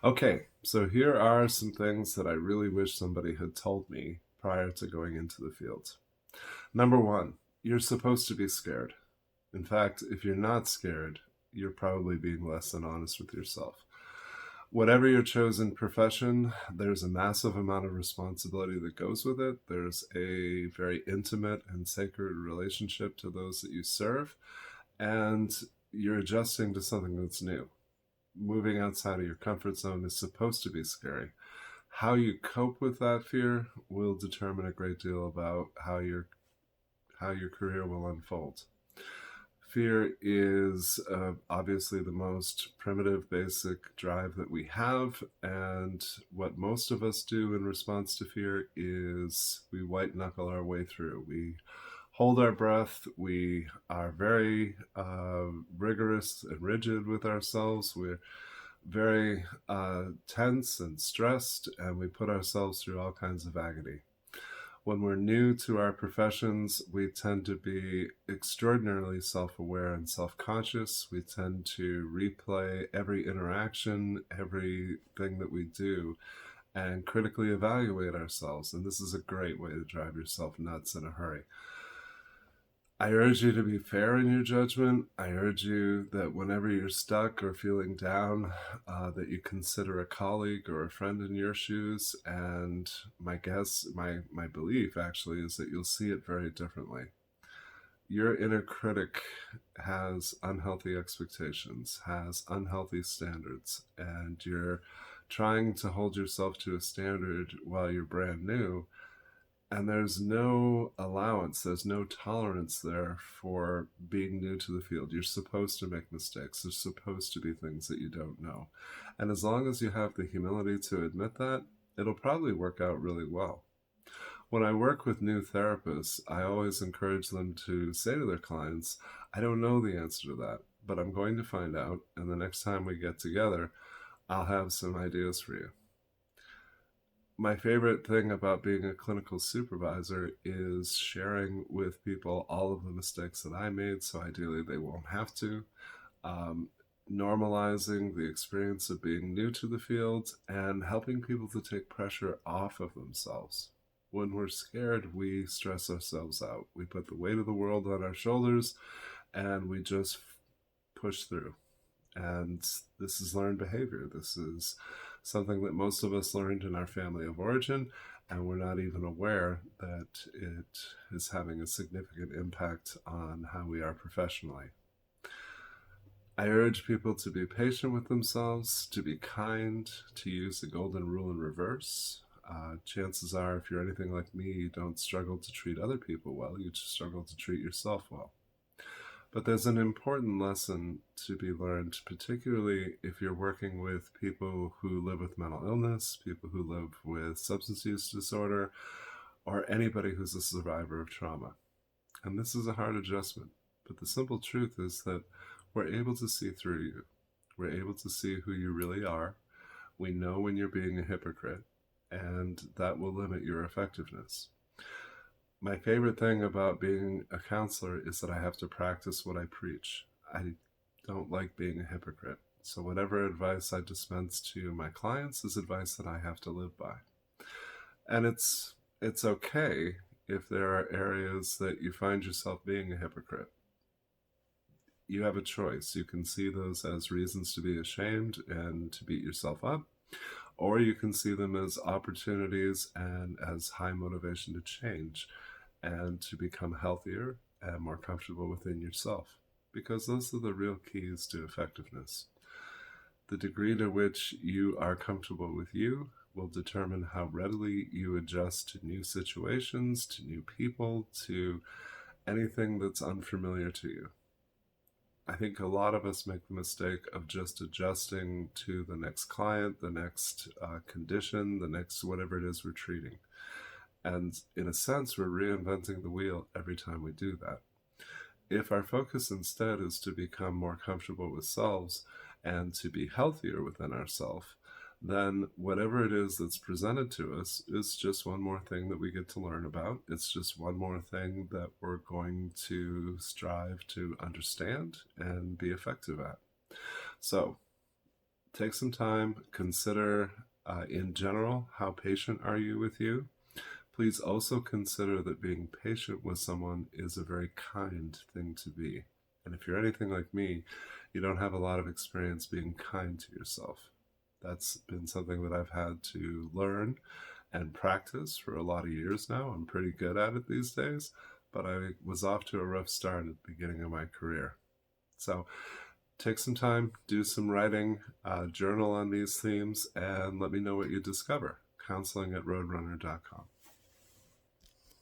Okay, so here are some things that I really wish somebody had told me prior to going into the field. Number one, you're supposed to be scared. In fact, if you're not scared, you're probably being less than honest with yourself. Whatever your chosen profession, there's a massive amount of responsibility that goes with it. There's a very intimate and sacred relationship to those that you serve, and you're adjusting to something that's new. Moving outside of your comfort zone is supposed to be scary. How you cope with that fear will determine a great deal about how your career will unfold. Fear is obviously the most primitive, basic drive that we have. And what most of us do in response to fear is we white knuckle our way through. We hold our breath. We are very rigorous and rigid with ourselves. We're very tense and stressed, and we put ourselves through all kinds of agony. When we're new to our professions, we tend to be extraordinarily self aware and self conscious. We tend to replay every interaction, everything that we do, and critically evaluate ourselves. And this is a great way to drive yourself nuts in a hurry. I urge you to be fair in your judgment. I urge you that whenever you're stuck or feeling down, that you consider a colleague or a friend in your shoes. And my belief actually is that you'll see it very differently. Your inner critic has unhealthy expectations, has unhealthy standards, and you're trying to hold yourself to a standard while you're brand new, and there's no allowance, there's no tolerance there for being new to the field. You're supposed to make mistakes. There's supposed to be things that you don't know. And as long as you have the humility to admit that, it'll probably work out really well. When I work with new therapists, I always encourage them to say to their clients, I don't know the answer to that, but I'm going to find out. And the next time we get together, I'll have some ideas for you. My favorite thing about being a clinical supervisor is sharing with people all of the mistakes that I made, so ideally they won't have to. Um, Normalizing the experience of being new to the field and helping people to take pressure off of themselves. When we're scared, we stress ourselves out. We put the weight of the world on our shoulders and we just push through. And this is learned behavior. This is something that most of us learned in our family of origin, and we're not even aware that it is having a significant impact on how we are professionally. I urge people to be patient with themselves, to be kind, to use the golden rule in reverse. Chances are, if you're anything like me, you don't struggle to treat other people well, you just struggle to treat yourself well. But there's an important lesson to be learned, particularly if you're working with people who live with mental illness, people who live with substance use disorder, or anybody who's a survivor of trauma. And this is a hard adjustment. But the simple truth is that we're able to see through you. We're able to see who you really are. We know when you're being a hypocrite, and that will limit your effectiveness. My favorite thing about being a counselor is that I have to practice what I preach. I don't like being a hypocrite. So whatever advice I dispense to my clients is advice that I have to live by. And it's okay if there are areas that you find yourself being a hypocrite. You have a choice. You can see those as reasons to be ashamed and to beat yourself up, or you can see them as opportunities and as high motivation to change and to become healthier and more comfortable within yourself, because those are the real keys to effectiveness. The degree to which you are comfortable with you will determine how readily you adjust to new situations, to new people, to anything that's unfamiliar to you. I think a lot of us make the mistake of just adjusting to the next client, the next condition, the next whatever it is we're treating. And in a sense, we're reinventing the wheel every time we do that. If our focus instead is to become more comfortable with selves and to be healthier within ourselves, then whatever it is that's presented to us is just one more thing that we get to learn about. It's just one more thing that we're going to strive to understand and be effective at. So, Take some time, consider in general, how patient are you with you? Please also consider that being patient with someone is a very kind thing to be. And if you're anything like me, you don't have a lot of experience being kind to yourself. That's been something that I've had to learn and practice for a lot of years now. I'm pretty good at it these days, but I was off to a rough start at the beginning of my career. So take some time, do some writing, journal on these themes, and let me know what you discover. Counseling@roadrunner.com.